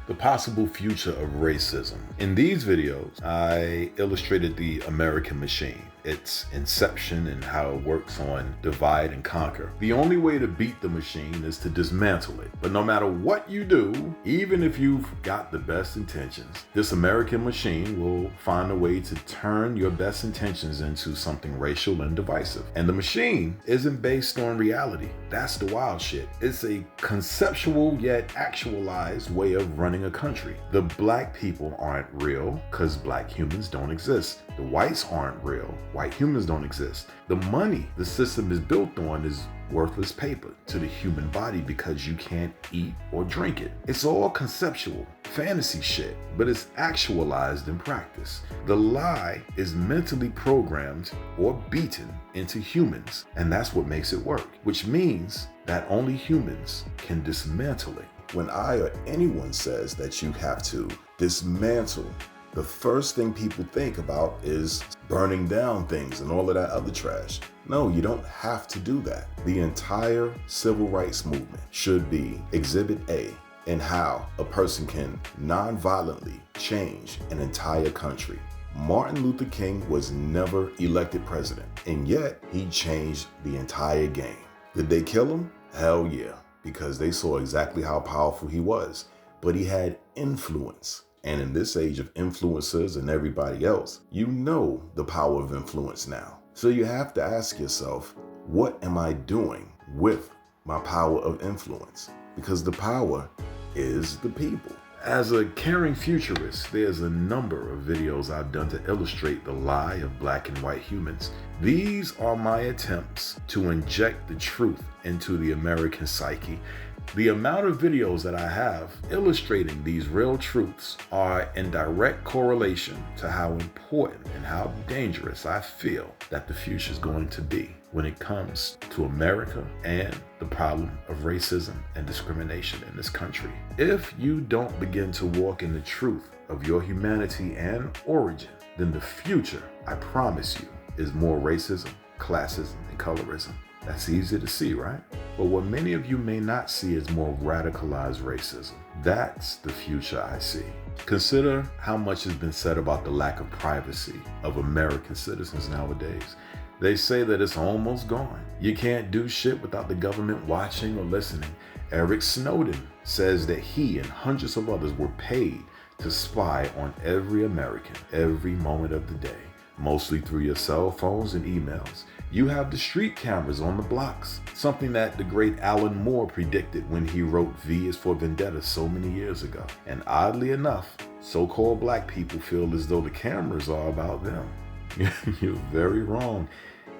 the possible future of racism. In these videos, I illustrated the American machine, its inception and how it works on divide and conquer. The only way to beat the machine is to dismantle it. But no matter what you do, even if you've got the best intentions, this American machine will find a way to turn your best intentions into something racial and divisive. And the machine isn't based on reality. That's the wild shit. It's a conceptual yet actualized way of running a country. The black people aren't real because black humans don't exist. The whites aren't real. White humans don't exist. The money the system is built on is worthless paper to the human body because you can't eat or drink it. It's all conceptual, fantasy shit, but it's actualized in practice. The lie is mentally programmed or beaten into humans, and that's what makes it work, which means that only humans can dismantle it. When I or anyone says that you have to dismantle, the first thing people think about is burning down things and all of that other trash. No, you don't have to do that. The entire civil rights movement should be Exhibit A in how a person can non-violently change an entire country. Martin Luther King was never elected president, and yet he changed the entire game. Did they kill him? Hell yeah, because they saw exactly how powerful he was. But he had influence. And in this age of influencers and everybody else, you know the power of influence now. So you have to ask yourself, what am I doing with my power of influence? Because the power is the people. As a caring futurist, there's a number of videos I've done to illustrate the lie of black and white humans. These are my attempts to inject the truth into the American psyche. The amount of videos that I have illustrating these real truths are in direct correlation to how important and how dangerous I feel that the future is going to be when it comes to America and the problem of racism and discrimination in this country. If you don't begin to walk in the truth of your humanity and origin, then the future, I promise you, is more racism, classism, and colorism. That's easy to see, right? But what many of you may not see is more radicalized racism. That's the future I see. Consider how much has been said about the lack of privacy of American citizens nowadays. They say that it's almost gone. You can't do shit without the government watching or listening. Eric Snowden says that he and hundreds of others were paid to spy on every American every moment of the day, mostly through your cell phones and emails. You have the street cameras on the blocks, something that the great Alan Moore predicted when he wrote V is for Vendetta so many years ago. And oddly enough, so-called black people feel as though the cameras are about them. You're very wrong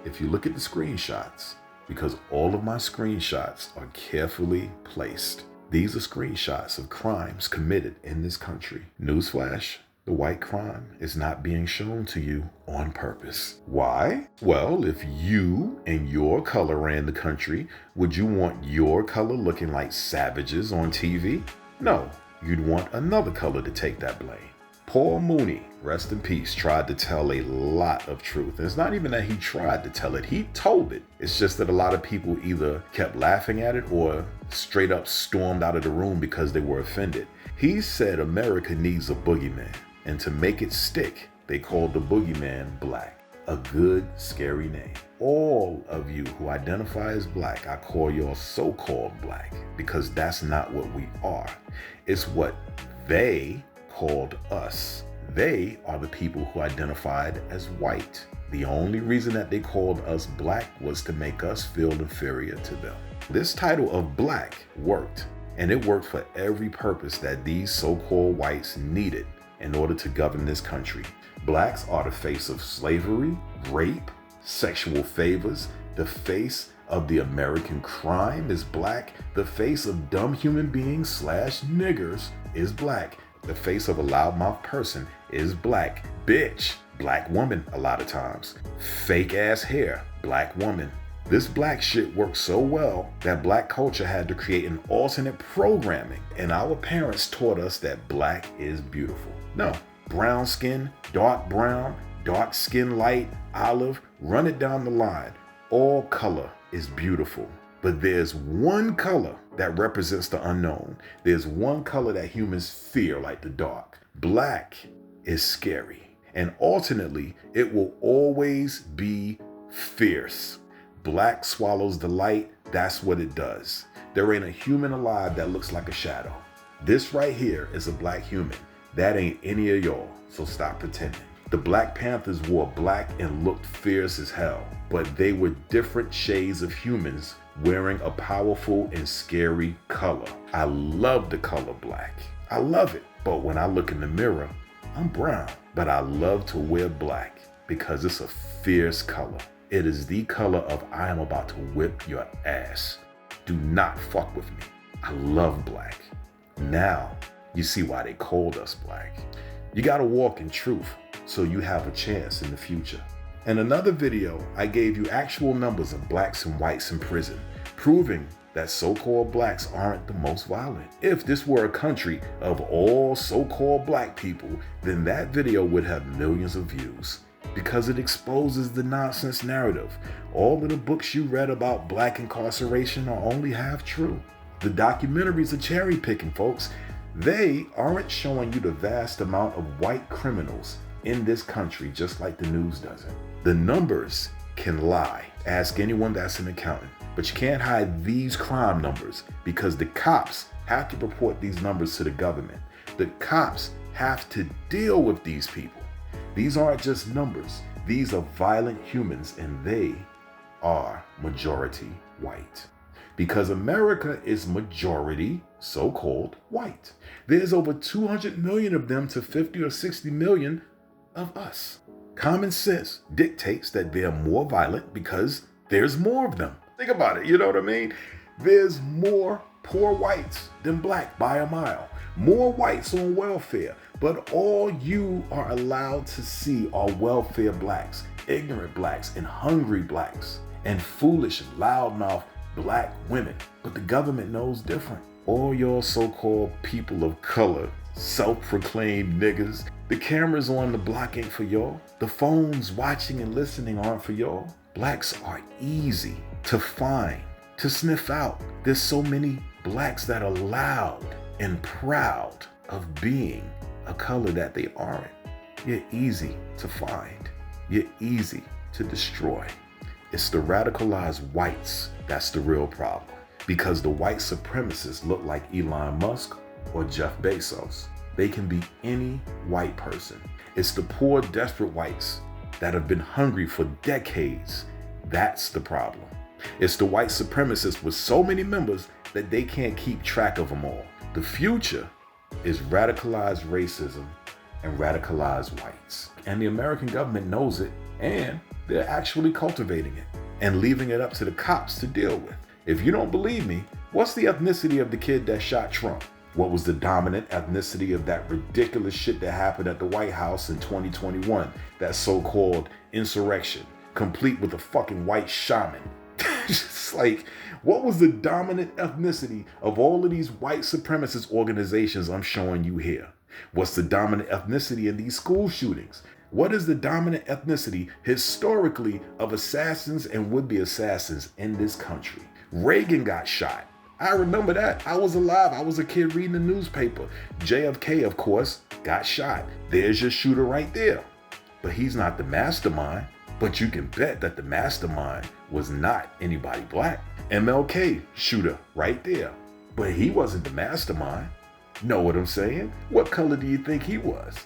if you look at the screenshots, because all of my screenshots are carefully placed. These are screenshots of crimes committed in this country. Newsflash. The white crime is not being shown to you on purpose. Why? Well, if you and your color ran the country, would you want your color looking like savages on TV? No, you'd want another color to take that blame. Paul Mooney, rest in peace, tried to tell a lot of truth. And it's not even that he tried to tell it, he told it. It's just that a lot of people either kept laughing at it or straight up stormed out of the room because they were offended. He said America needs a boogeyman. And to make it stick, they called the boogeyman black. A good, scary name. All of you who identify as black, I call y'all so-called black because that's not what we are. It's what they called us. They are the people who identified as white. The only reason that they called us black was to make us feel inferior to them. This title of black worked, and it worked for every purpose that these so-called whites needed in order to govern this country. Blacks are the face of slavery, rape, sexual favors. The face of the American crime is black. The face of dumb human beings / niggers is black. The face of a loudmouth person is black. Bitch, black woman a lot of times. Fake ass hair, black woman. This black shit worked so well that black culture had to create an alternate programming, and our parents taught us that black is beautiful. No, brown skin, dark brown, dark skin light, olive, run it down the line. All color is beautiful, but there's one color that represents the unknown. There's one color that humans fear, like the dark. Black is scary. And alternately, it will always be fierce. Black swallows the light. That's what it does. There ain't a human alive that looks like a shadow. This right here is a black human. That ain't any of y'all, so stop pretending. The Black Panthers wore black and looked fierce as hell, but they were different shades of humans wearing a powerful and scary color. I love the color black. I love it. But when I look in the mirror, I'm brown. But I love to wear black because it's a fierce color. It is the color of I am about to whip your ass. Do not fuck with me. I love black. Now, you see why they called us black. You gotta walk in truth so you have a chance in the future. In another video, I gave you actual numbers of blacks and whites in prison, proving that so-called blacks aren't the most violent. If this were a country of all so-called black people, then that video would have millions of views because it exposes the nonsense narrative. All of the books you read about black incarceration are only half true. The documentaries are cherry picking, folks. They aren't showing you the vast amount of white criminals in this country, just like the news doesn't. The numbers can lie. Ask anyone that's an accountant. But you can't hide these crime numbers because the cops have to report these numbers to the government. The cops have to deal with these people. These aren't just numbers. These are violent humans, and they are majority white. Because America is majority so-called white. There's over 200 million of them to 50 or 60 million of us. Common sense dictates that they're more violent because there's more of them. Think about it, you know what I mean? There's more poor whites than black by a mile. More whites on welfare, but all you are allowed to see are welfare blacks, ignorant blacks, and hungry blacks, and foolish, loudmouth black women. But the government knows different. All y'all so-called people of color, self-proclaimed niggas, the cameras on the block ain't for y'all. The phones watching and listening aren't for y'all. Blacks are easy to find, to sniff out. There's so many blacks that are loud and proud of being a color that they aren't. You're easy to find. You're easy to destroy. It's the radicalized whites that's the real problem, because the white supremacists look like Elon Musk or Jeff Bezos. They can be any white person. It's the poor, desperate whites that have been hungry for decades. That's the problem. It's the white supremacists with so many members that they can't keep track of them all. The future is radicalized racism and radicalized whites. And the American government knows it, and they're actually cultivating it and leaving it up to the cops to deal with. If you don't believe me, what's the ethnicity of the kid that shot Trump? What was the dominant ethnicity of that ridiculous shit that happened at the White House in 2021? That so-called insurrection, complete with a fucking white shaman. It's like, what was the dominant ethnicity of all of these white supremacist organizations I'm showing you here? What's the dominant ethnicity in these school shootings? What is the dominant ethnicity historically of assassins and would-be assassins in this country? Reagan got shot. I remember that. I was alive. I was a kid reading the newspaper. JFK, of course, got shot. There's your shooter right there. But he's not the mastermind. But you can bet that the mastermind was not anybody black. MLK, shooter right there. But he wasn't the mastermind. Know what I'm saying? What color do you think he was?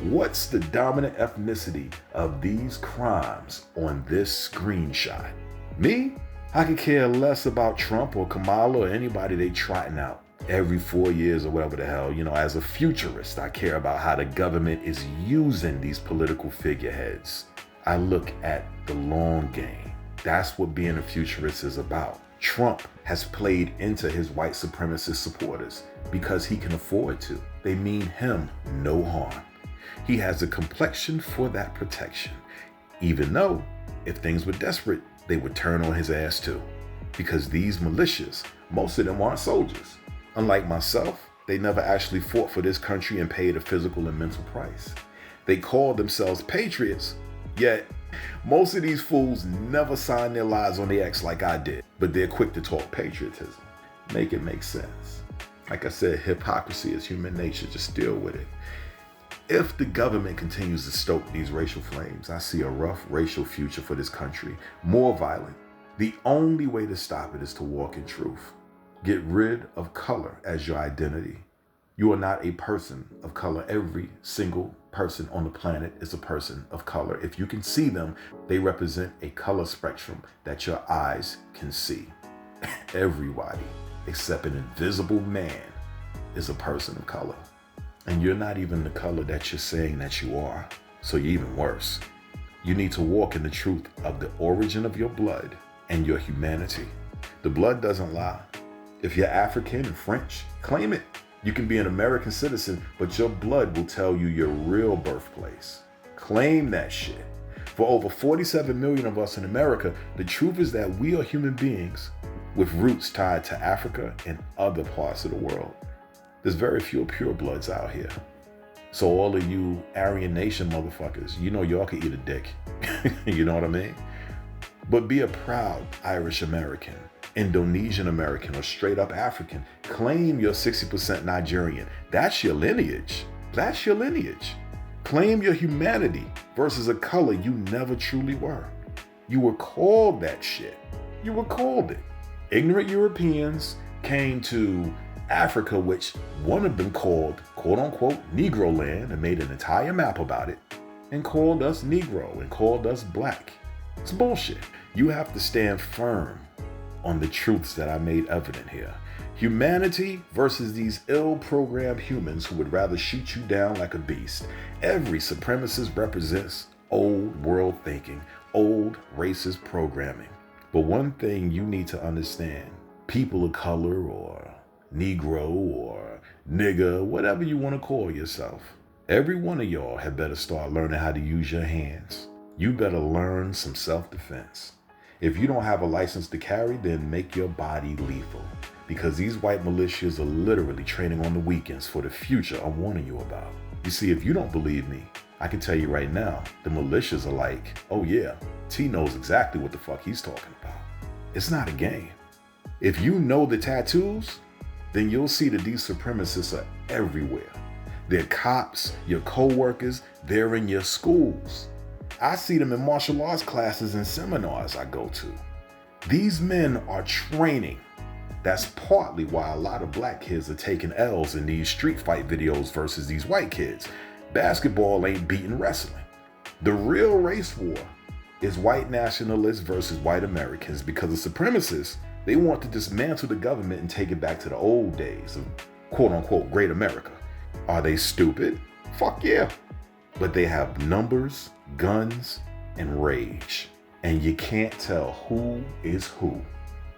What's the dominant ethnicity of these crimes on this screenshot? Me? I could care less about Trump or Kamala or anybody they trotting out every 4 years or whatever the hell. You know, as a futurist, I care about how the government is using these political figureheads. I look at the long game. That's what being a futurist is about. Trump has played into his white supremacist supporters because he can afford to. They mean him no harm. He has a complexion for that protection, even though if things were desperate, they would turn on his ass too. Because these militias, most of them aren't soldiers. Unlike myself, they never actually fought for this country and paid a physical and mental price. They call themselves patriots, yet most of these fools never signed their lives on the X like I did, but they're quick to talk patriotism. Make it make sense. Like I said, hypocrisy is human nature. Just deal with it. If the government continues to stoke these racial flames, I see a rough racial future for this country, more violent. The only way to stop it is to walk in truth. Get rid of color as your identity. You are not a person of color. Every single person on the planet is a person of color. If you can see them, they represent a color spectrum that your eyes can see. Everybody, except an invisible man, is a person of color. And you're not even the color that you're saying that you are. So you're even worse. You need to walk in the truth of the origin of your blood and your humanity. The blood doesn't lie. If you're African and French, claim it. You can be an American citizen, but your blood will tell you your real birthplace. Claim that shit. For over 47 million of us in America, the truth is that we are human beings with roots tied to Africa and other parts of the world. There's very few purebloods out here. So all of you Aryan Nation motherfuckers, you know y'all can eat a dick. You know what I mean? But be a proud Irish American, Indonesian American, or straight up African. Claim you're 60% Nigerian. That's your lineage. That's your lineage. Claim your humanity versus a color you never truly were. You were called that shit. You were called it. Ignorant Europeans came to Africa, which one of them called, quote unquote, Negro land, and made an entire map about it, and called us Negro and called us black. It's bullshit. You have to stand firm on the truths that I made evident here. Humanity versus these ill-programmed humans who would rather shoot you down like a beast. Every supremacist represents old world thinking, old racist programming. But one thing you need to understand, people of color or Negro or nigga, whatever you want to call yourself, every one of y'all had better start learning how to use your hands. You better learn some self-defense. If you don't have a license to carry, then make your body lethal. Because these white militias are literally training on the weekends for the future I'm warning you about. You see, if you don't believe me, I can tell you right now, the militias are like, oh yeah, T knows exactly what the fuck he's talking about. It's not a game. If you know the tattoos, then you'll see that these supremacists are everywhere. They're cops, your co-workers, they're in your schools. I see them in martial arts classes and seminars I go to. These men are training. That's partly why a lot of black kids are taking L's in these street fight videos versus these white kids. Basketball ain't beating wrestling. The real race war is white nationalists versus white Americans, because the supremacists, they want to dismantle the government and take it back to the old days of quote unquote great America. Are they stupid? Fuck yeah. But they have numbers, guns, and rage. And you can't tell who is who.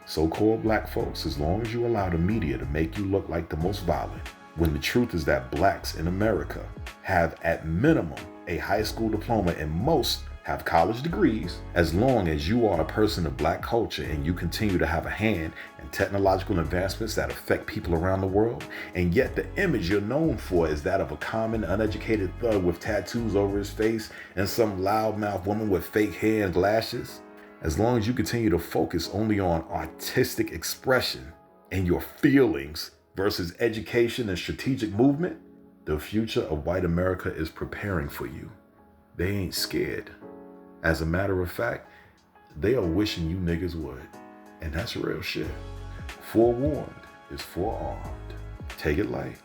So-called black folks, as long as you allow the media to make you look like the most violent, when the truth is that blacks in America have at minimum a high school diploma and most have college degrees, as long as you are a person of black culture and you continue to have a hand in technological advancements that affect people around the world, and yet the image you're known for is that of a common, uneducated thug with tattoos over his face and some loudmouth woman with fake hair and lashes, as long as you continue to focus only on artistic expression and your feelings versus education and strategic movement, the future of white America is preparing for you. They ain't scared. As a matter of fact, they are wishing you niggas would. And that's real shit. Forewarned is forearmed. Take it light.